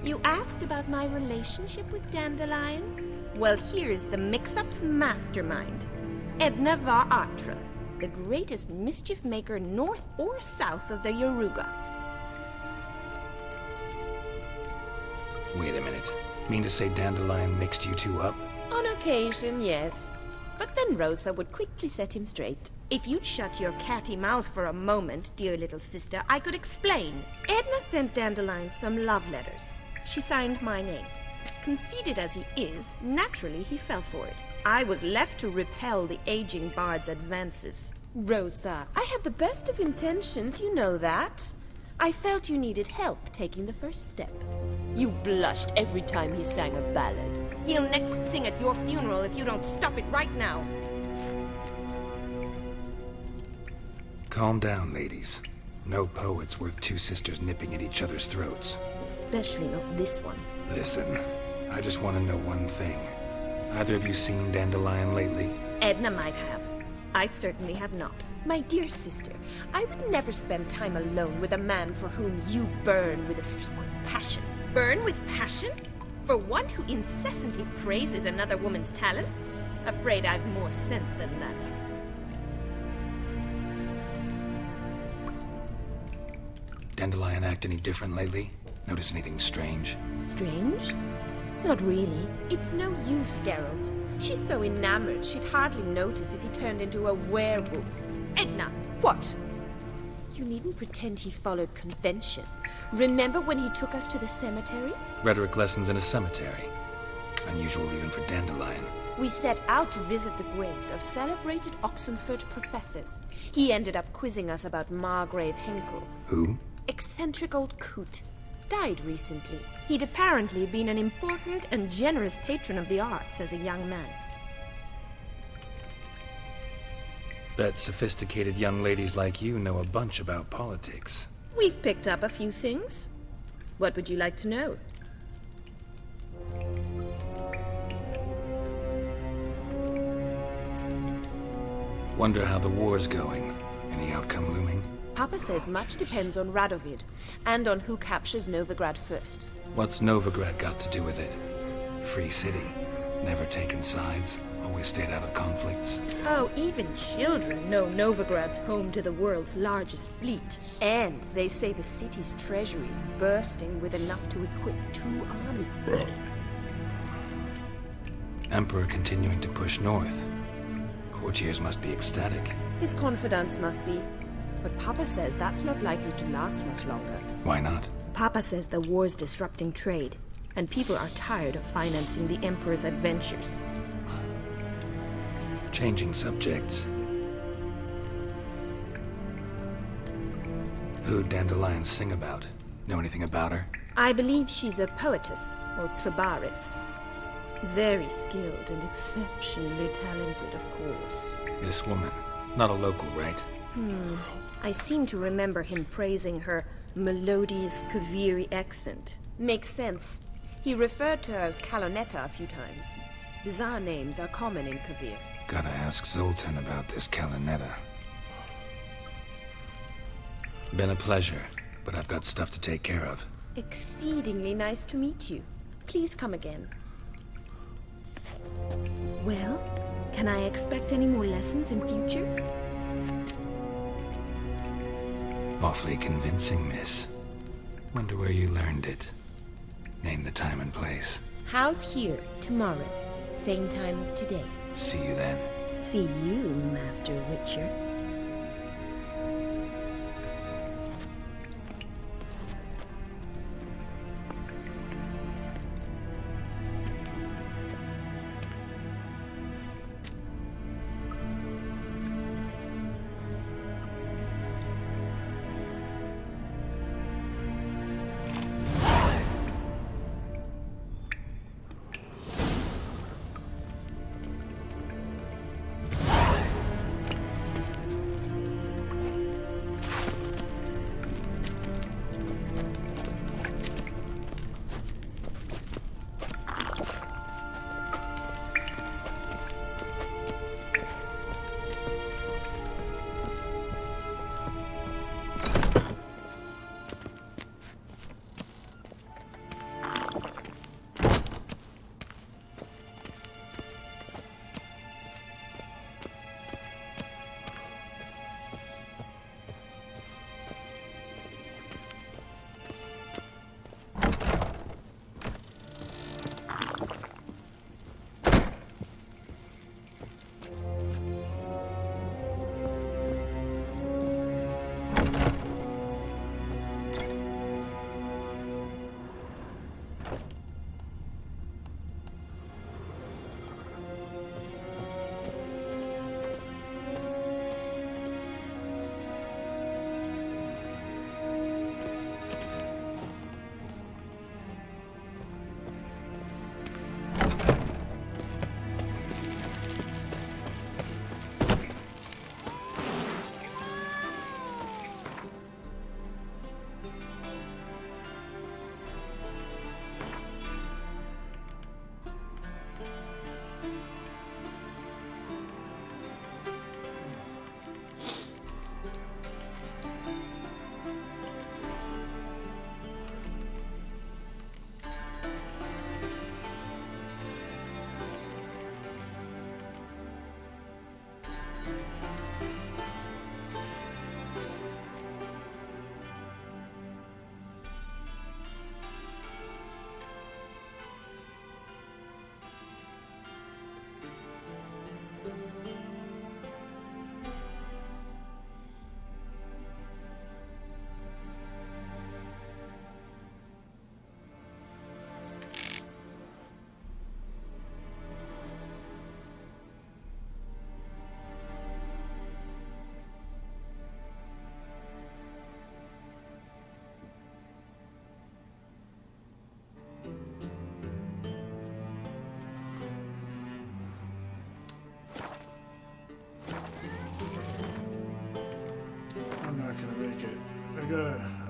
You asked about my relationship with Dandelion? Well, here's the mix-up's mastermind. Edna Va Atra, the greatest mischief maker north or south of the Yaruga. Wait a minute. Mean to say Dandelion mixed you two up? On occasion, yes. But then Rosa would quickly set him straight. If you'd shut your catty mouth for a moment, dear little sister, I could explain. Edna sent Dandelion some love letters. She signed my name. Conceited as he is, naturally he fell for it. I was left to repel the aging bard's advances. Rosa, I had the best of intentions, you know that. I felt you needed help taking the first step. You blushed every time he sang a ballad. He'll next sing at your funeral if you don't stop it right now. Calm down, ladies. No poet's worth two sisters nipping at each other's throats. Especially not this one. Listen, I just want to know one thing. Either of you seen Dandelion lately? Edna might have. I certainly have not. My dear sister, I would never spend time alone with a man for whom you burn with a secret passion. Burn with passion? For one who incessantly praises another woman's talents? Afraid I've more sense than that. Dandelion act any different lately? Notice anything strange? Strange? Not really. It's no use, Geralt. She's so enamored she'd hardly notice if he turned into a werewolf. Edna! What? You needn't pretend he followed convention. Remember when he took us to the cemetery? Rhetoric lessons in a cemetery. Unusual even for Dandelion. We set out to visit the graves of celebrated Oxenford professors. He ended up quizzing us about Margrave Henkel. Who? Eccentric old coot. Died recently. He'd apparently been an important and generous patron of the arts as a young man. Bet sophisticated young ladies like you know a bunch about politics. We've picked up a few things. What would you like to know? Wonder how the war's going. Any outcome looming? Papa says much depends on Radovid, and on who captures Novigrad first. What's Novigrad got to do with it? Free city. Never taken sides. Always stayed out of conflicts. Oh, even children know Novigrad's home to the world's largest fleet. And they say the city's treasury is bursting with enough to equip 2 armies. Emperor continuing to push north. Courtiers must be ecstatic. His confidants must be. But Papa says that's not likely to last much longer. Why not? Papa says the war's disrupting trade, and people are tired of financing the Emperor's adventures. Changing subjects. Who'd Dandelion sing about? Know anything about her? I believe she's a poetess, or Trebaritz. Very skilled and exceptionally talented, of course. This woman, not a local, right? I seem to remember him praising her melodious Kaviri accent. Makes sense. He referred to her as Kalonetta a few times. Bizarre names are common in Kavir. Gotta ask Zoltan about this Kalonetta. Been a pleasure, but I've got stuff to take care of. Exceedingly nice to meet you. Please come again. Well, can I expect any more lessons in future? Awfully convincing, miss. Wonder where you learned it. Name the time and place. House here, tomorrow. Same time as today. See you then. See you, Master Witcher.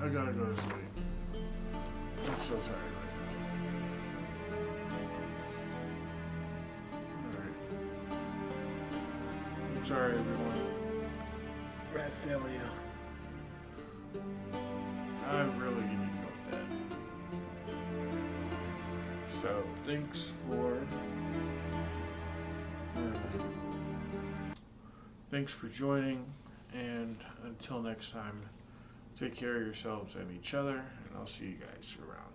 I gotta go to sleep. I'm so tired right now. Alright. I'm sorry, everyone. Rat failure. I really need to go to bed. So, thanks for joining, and until next time, take care of yourselves and each other, and I'll see you guys around.